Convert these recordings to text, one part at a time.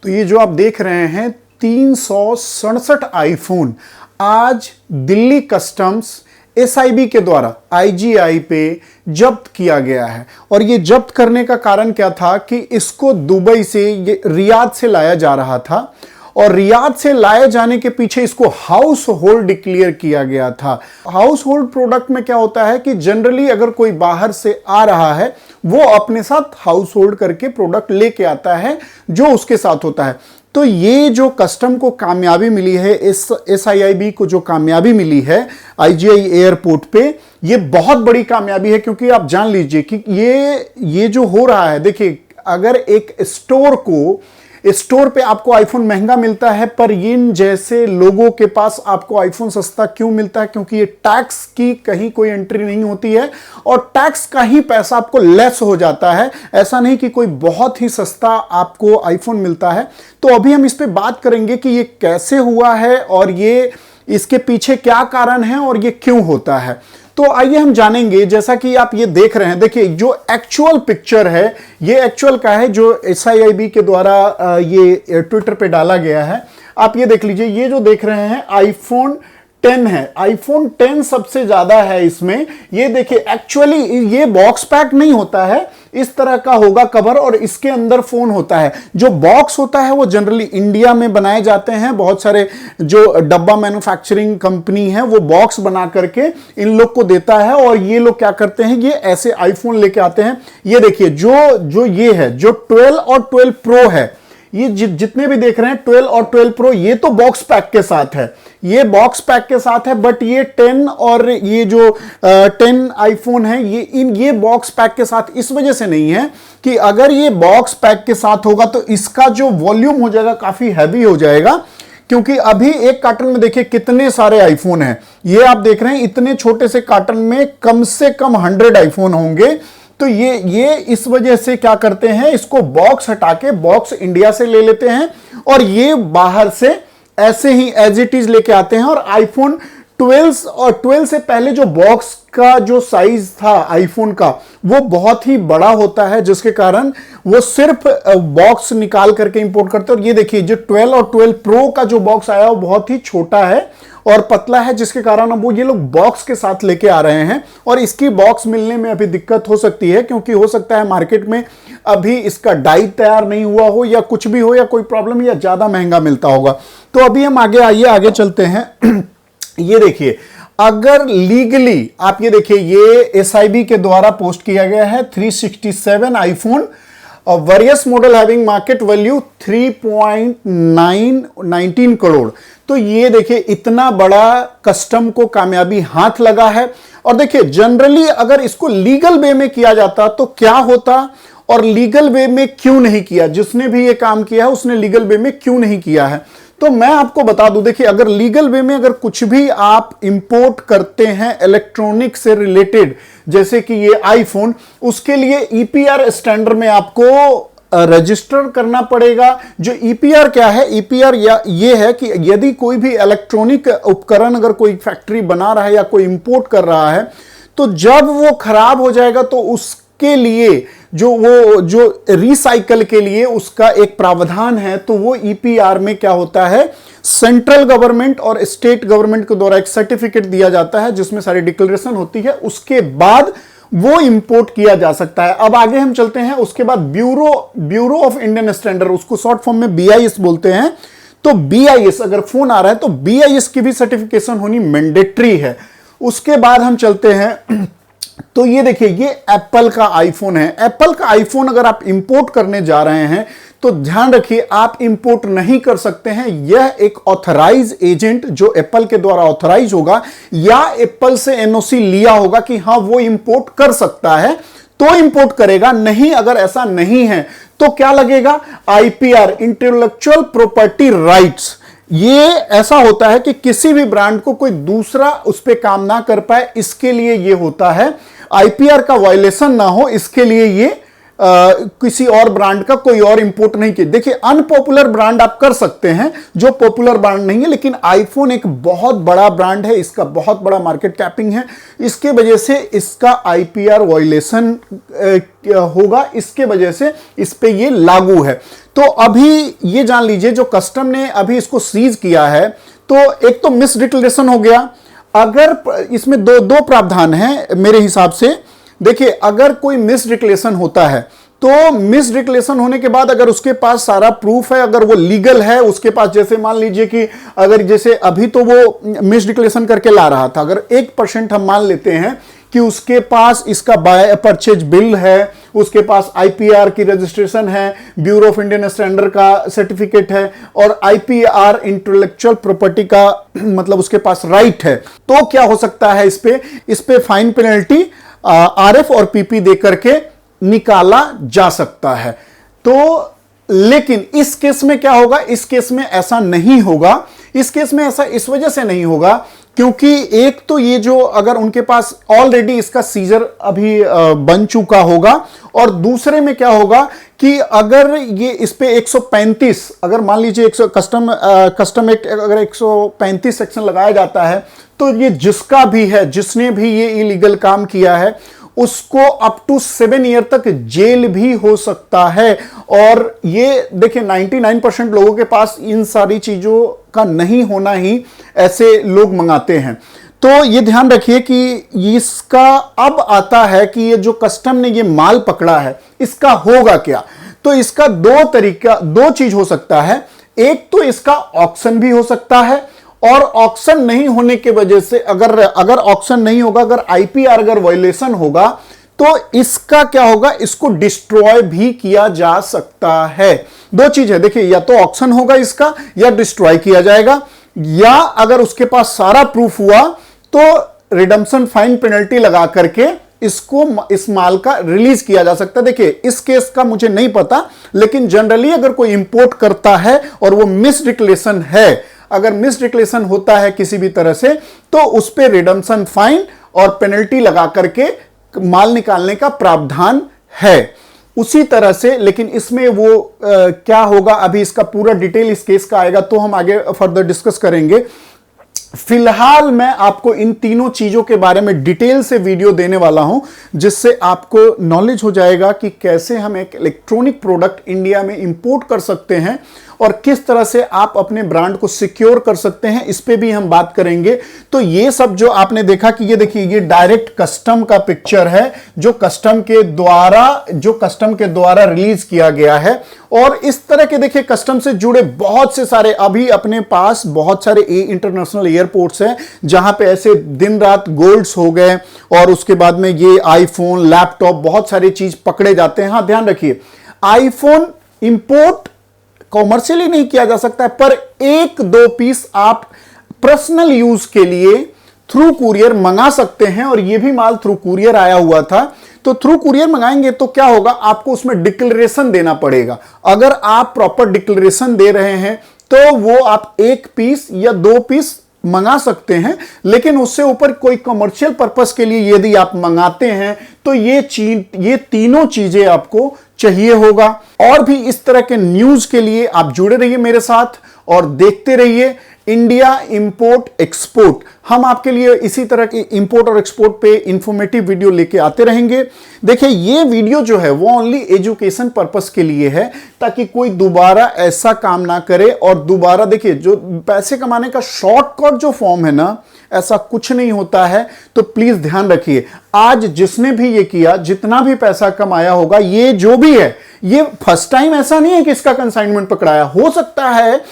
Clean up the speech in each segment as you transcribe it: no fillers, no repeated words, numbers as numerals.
तो ये जो आप देख रहे हैं 367 आईफोन आज दिल्ली कस्टम्स एसआईबी के द्वारा आईजीआई पे जब्त किया गया है। और ये जब्त करने का कारण क्या था कि इसको दुबई से, ये रियाद से लाया जा रहा था और रियाद से लाए जाने के पीछे इसको हाउस होल्ड डिक्लेयर किया गया था। हाउस होल्ड प्रोडक्ट में क्या होता है कि जनरली अगर कोई बाहर से आ रहा है वो अपने साथ हाउस होल्ड करके प्रोडक्ट लेके आता है जो उसके साथ होता है। तो ये जो कस्टम को कामयाबी मिली है, इस एसआईआईबी को जो कामयाबी मिली है आईजीआई एयरपोर्ट पे, ये बहुत बड़ी कामयाबी है। क्योंकि आप जान लीजिए कि ये जो हो रहा है, देखिए अगर एक स्टोर पे आपको आईफोन महंगा मिलता है पर इन जैसे लोगों के पास आपको आईफोन सस्ता क्यों मिलता है? क्योंकि ये टैक्स की कहीं कोई एंट्री नहीं होती है और टैक्स का ही पैसा आपको लेस हो जाता है। ऐसा नहीं कि कोई बहुत ही सस्ता आपको आईफोन मिलता है। तो अभी हम इस पे बात करेंगे कि ये कैसे हुआ है और ये इसके पीछे क्या कारण है और ये क्यों होता है। तो आइए हम जानेंगे। जैसा कि आप ये देख रहे हैं, देखिए जो एक्चुअल पिक्चर है ये एक्चुअल का है जो एसआईआईबी के द्वारा ये ट्विटर पे डाला गया है। आप ये देख लीजिए, ये जो देख रहे हैं आईफोन 10 है। आईफोन 10 सबसे ज्यादा है इसमें। ये देखिए एक्चुअली ये बॉक्स पैक नहीं होता है, इस तरह का होगा कवर और इसके अंदर फोन होता है। जो बॉक्स होता है वो जनरली इंडिया में बनाए जाते हैं। बहुत सारे जो डब्बा मैन्युफैक्चरिंग कंपनी है वो बॉक्स बना करके इन लोग को देता है और ये लोग क्या करते हैं, ये ऐसे आईफोन लेके आते हैं। ये देखिए जो ये है, जो 12 और 12 प्रो है, ये जितने भी देख रहे हैं 12 और 12 प्रो, ये तो बॉक्स पैक के साथ है, ये बॉक्स पैक के साथ है। बट ये 10 और ये जो 10 आईफोन है ये बॉक्स पैक के साथ इस वजह से नहीं है कि अगर ये बॉक्स पैक के साथ होगा तो इसका जो वॉल्यूम हो जाएगा काफी हैवी हो जाएगा। क्योंकि अभी एक कार्टन में देखिए कितने सारे आईफोन हैं। ये आप देख रहे हैं इतने छोटे से कार्टन में कम से कम 100 आईफोन होंगे। तो ये इस वजह से क्या करते हैं, इसको बॉक्स हटा के बॉक्स इंडिया से ले लेते हैं और ये बाहर से ऐसे ही एज इट इज लेके आते हैं। और आईफोन 12 और 12 से पहले जो बॉक्स का जो साइज था आईफोन का वो बहुत ही बड़ा होता है, जिसके कारण वो सिर्फ बॉक्स निकाल करके इंपोर्ट करते हैं। और ये देखिए जो 12 और 12 प्रो का जो बॉक्स आया वो बहुत ही छोटा है और पतला है, जिसके कारण अब वो ये लोग बॉक्स के साथ लेके आ रहे हैं। और इसकी बॉक्स मिलने में अभी दिक्कत हो सकती है क्योंकि हो सकता है मार्केट में अभी इसका डाई तैयार नहीं हुआ हो या कुछ भी हो या कोई प्रॉब्लम या ज्यादा महंगा मिलता होगा। तो अभी हम आगे चलते हैं। ये देखिए अगर लीगली आप ये देखिए ये एसआईबी के द्वारा पोस्ट किया गया है 367 iPhone various model having market value 3.19 crore. तो ये देखिए इतना बड़ा कस्टम को कामयाबी हाथ लगा है। और देखिए जनरली अगर इसको लीगल वे में किया जाता तो क्या होता और लीगल वे में क्यों नहीं किया, जिसने भी ये काम किया है उसने लीगल वे में क्यों नहीं किया है। तो मैं आपको बता दूं, देखिए अगर लीगल वे में अगर कुछ भी आप इंपोर्ट करते हैं इलेक्ट्रॉनिक से रिलेटेड, जैसे कि ये आईफोन, उसके लिए ईपीआर स्टैंडर्ड में आपको रजिस्टर करना पड़ेगा। जो ईपीआर क्या है, ईपीआर ये है कि यदि कोई भी इलेक्ट्रॉनिक उपकरण अगर कोई फैक्ट्री बना रहा है या कोई इंपोर्ट कर रहा है तो जब वो खराब हो जाएगा तो उसके लिए जो रिसाइकल के लिए उसका एक प्रावधान है। तो वो ईपीआर में क्या होता है, सेंट्रल गवर्नमेंट और स्टेट गवर्नमेंट के द्वारा एक सर्टिफिकेट दिया जाता है जिसमें सारी डिक्लेरेशन होती है, उसके बाद वो इंपोर्ट किया जा सकता है। अब आगे हम चलते हैं। उसके बाद ब्यूरो ऑफ इंडियन स्टैंडर्ड, उसको शॉर्ट फॉर्म में बीआईएस बोलते हैं। तो बीआईएस अगर फोन आ रहा है तो बीआईएस की भी सर्टिफिकेशन होनी मैंडेटरी है। उसके बाद हम चलते हैं। तो ये देखिए ये एप्पल का आईफोन है। एप्पल का आईफोन अगर आप इंपोर्ट करने जा रहे हैं तो ध्यान रखिए आप इंपोर्ट नहीं कर सकते हैं। यह एक ऑथराइज एजेंट जो एप्पल के द्वारा ऑथराइज होगा या एप्पल से एनओसी लिया होगा कि हां वो इंपोर्ट कर सकता है तो इंपोर्ट करेगा। नहीं, अगर ऐसा नहीं है तो क्या लगेगा, आईपीआर, इंटेलेक्चुअल प्रॉपर्टी राइट्स। ये ऐसा होता है कि किसी भी ब्रांड को कोई दूसरा उस पर काम ना कर पाए, इसके लिए ये होता है। आईपीआर का वायलेशन ना हो, इसके लिए ये किसी और ब्रांड का कोई और इंपोर्ट नहीं किया। देखिए, अनपॉपुलर ब्रांड आप कर सकते हैं जो पॉपुलर ब्रांड नहीं है, लेकिन आईफोन एक बहुत बड़ा ब्रांड है, इसका बहुत बड़ा मार्केट कैपिंग है, इसके वजह से इसका आईपीआर वायलेशन होगा, इसके वजह से इस पे ये लागू है। तो अभी ये जान लीजिए, जो कस्टम ने अभी इसको सीज किया है, तो एक तो मिस डिक्लेरेशन हो गया। अगर इसमें दो प्रावधान हैं मेरे हिसाब से। देखिए, अगर कोई मिस डिक्लेरेशन होता है, तो मिस डिक्लेरेशन होने के बाद अगर उसके पास सारा प्रूफ है, अगर वो लीगल है उसके पास, जैसे मान लीजिए कि अगर जैसे अभी तो वो मिस डिक्लेरेशन करके ला रहा था, अगर 1% हम मान लेते हैं कि उसके पास इसका बाय परचेज बिल है, उसके पास आईपीआर की रजिस्ट्रेशन है, ब्यूरो ऑफ इंडियन स्टैंडर्ड का सर्टिफिकेट है, और आईपीआर इंटेलेक्चुअल प्रॉपर्टी का मतलब उसके पास राइट है, तो क्या हो सकता है, इस पे फाइन पेनल्टी आरएफ और पीपी दे करके निकाला जा सकता है। तो लेकिन इस केस में क्या होगा, इस केस में ऐसा नहीं होगा। इस केस में ऐसा इस वजह से नहीं होगा क्योंकि एक तो ये जो अगर उनके पास ऑलरेडी इसका सीजर अभी बन चुका होगा, और दूसरे में क्या होगा कि अगर ये इस पे 135, अगर मान लीजिए कस्टम एक्ट अगर 135 सेक्शन लगाया जाता है, तो ये जिसका भी है, जिसने भी ये इलीगल काम किया है, उसको अप टू 7 ईयर तक जेल भी हो सकता है। और ये देखिए 99% लोगों के पास इन सारी चीजों का नहीं होना ही ऐसे लोग मंगाते हैं। तो ये ध्यान रखिए कि इसका अब आता है कि ये जो कस्टम ने ये माल पकड़ा है, इसका होगा क्या। तो इसका दो चीज हो सकता है। एक तो इसका ऑक्शन भी हो सकता है, और ऑक्शन नहीं होने की वजह से अगर ऑक्शन नहीं होगा, अगर आईपीआर अगर वायलेशन होगा, तो इसका क्या होगा, इसको डिस्ट्रॉय भी किया जा सकता है। दो चीज है, देखिए, या तो ऑक्शन होगा इसका, या डिस्ट्रॉय किया जाएगा, या अगर उसके पास सारा प्रूफ हुआ तो रिडम्पशन फाइन पेनल्टी लगा करके इसको इस माल का रिलीज किया जा सकता है। देखिए, इस केस का मुझे नहीं पता, लेकिन जनरली अगर कोई इंपोर्ट करता है और वो मिस डिक्लेरेशन है, अगर मिस डिक्लेरेशन होता है किसी भी तरह से, तो उस पर रिडम्पशन फाइन और पेनल्टी लगा करके माल निकालने का प्रावधान है उसी तरह से। लेकिन इसमें वो क्या होगा, अभी इसका पूरा डिटेल इस केस का आएगा तो हम आगे फर्दर डिस्कस करेंगे। फिलहाल मैं आपको इन तीनों चीजों के बारे में डिटेल से वीडियो देने वाला हूं, जिससे आपको नॉलेज हो जाएगा कि कैसे हम एक इलेक्ट्रॉनिक प्रोडक्ट इंडिया में इंपोर्ट कर सकते हैं और किस तरह से आप अपने ब्रांड को सिक्योर कर सकते हैं, इस पे भी हम बात करेंगे। तो ये सब जो आपने देखा कि ये देखिए, ये डायरेक्ट कस्टम का पिक्चर है जो कस्टम के द्वारा रिलीज किया गया है। और इस तरह के देखिए कस्टम से जुड़े बहुत से सारे, अभी अपने पास बहुत सारे इंटरनेशनल एयरपोर्ट्स हैं जहां पे ऐसे दिन रात गोल्ड्स हो गए, और उसके बाद में ये आईफोन, लैपटॉप, बहुत सारी चीज पकड़े जाते हैं। हाँ, ध्यान रखिए, आईफोन इंपोर्ट कॉमर्शियली नहीं किया जा सकता है, पर 1-2 पीस आप पर्सनल यूज के लिए थ्रू कुरियर मंगा सकते हैं। और ये भी माल थ्रू कुरियर आया हुआ था। तो थ्रू कुरियर मंगाएंगे तो क्या होगा, आपको उसमें डिक्लेरेशन देना पड़ेगा। अगर आप प्रॉपर डिक्लेरेशन दे रहे हैं तो वो आप 1 पीस या 2 पीस मंगा सकते हैं, लेकिन उससे ऊपर कोई कमर्शियल पर्पस के लिए यदि आप मंगाते हैं तो ये तीनों चीजें आपको चाहिए होगा। और भी इस तरह के न्यूज के लिए आप जुड़े रहिए मेरे साथ और देखते रहिए इंडिया इंपोर्ट एक्सपोर्ट। हम आपके लिए इसी तरह के इंपोर्ट और एक्सपोर्ट पे इंफॉर्मेटिव वीडियो लेके आते रहेंगे। देखिए, ये वीडियो जो है वो ओनली एजुकेशन पर्पस के लिए है, ताकि कोई दोबारा ऐसा काम ना करे। और दोबारा देखिए, जो पैसे कमाने का शॉर्टकट जो फॉर्म है ना, ऐसा कुछ नहीं होता है। तो प्लीज ध्यान रखिए, आज जिसने भी ये किया, जितना भी पैसा कमाया होगा, ये जो भी है, ये फर्स्ट टाइम ऐसा नहीं है कि इसका कंसाइनमेंट पकड़ाया। हो सकता है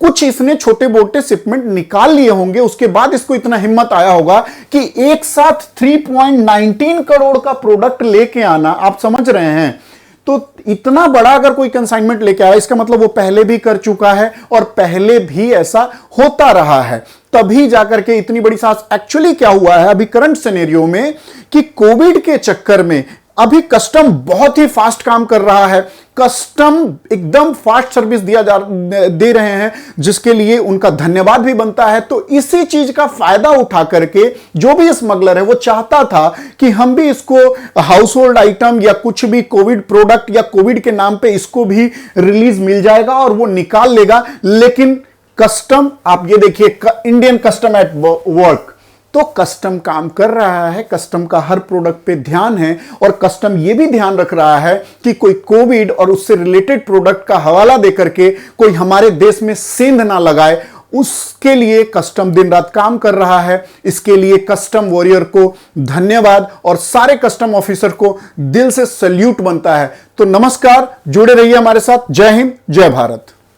कुछ इसने छोटे मोटे शिपमेंट निकाल लिए होंगे, उसके बाद इसको इतना हिम्मत आया होगा कि एक साथ 3.19 करोड़ का प्रोडक्ट लेके आना। आप समझ रहे हैं, तो इतना बड़ा अगर कोई कंसाइनमेंट लेके आया, इसका मतलब वो पहले भी कर चुका है और पहले भी ऐसा होता रहा है, तभी जाकर के इतनी बड़ी सांस। एक्चुअली क्या हुआ है अभी करंट सिनेरियो में कि कोविड के चक्कर में अभी कस्टम बहुत ही फास्ट काम कर रहा है, कस्टम एकदम फास्ट सर्विस दे रहे हैं, जिसके लिए उनका धन्यवाद भी बनता है। तो इसी चीज का फायदा उठा करके जो भी स्मगलर है वो चाहता था कि हम भी इसको हाउस होल्ड आइटम या कुछ भी कोविड प्रोडक्ट या कोविड के नाम पे इसको भी रिलीज मिल जाएगा और वो निकाल लेगा। लेकिन कस्टम, आप ये देखिए, इंडियन कस्टम एट वर्क, तो कस्टम काम कर रहा है, कस्टम का हर प्रोडक्ट पे ध्यान है और कस्टम ये भी ध्यान रख रहा है कि कोई कोविड और उससे रिलेटेड प्रोडक्ट का हवाला देकर के कोई हमारे देश में सेंध ना लगाए। उसके लिए कस्टम दिन रात काम कर रहा है। इसके लिए कस्टम वॉरियर को धन्यवाद और सारे कस्टम ऑफिसर को दिल से सैल्यूट बनता है। तो नमस्कार, जुड़े रहिए हमारे साथ। जय हिंद, जय भारत।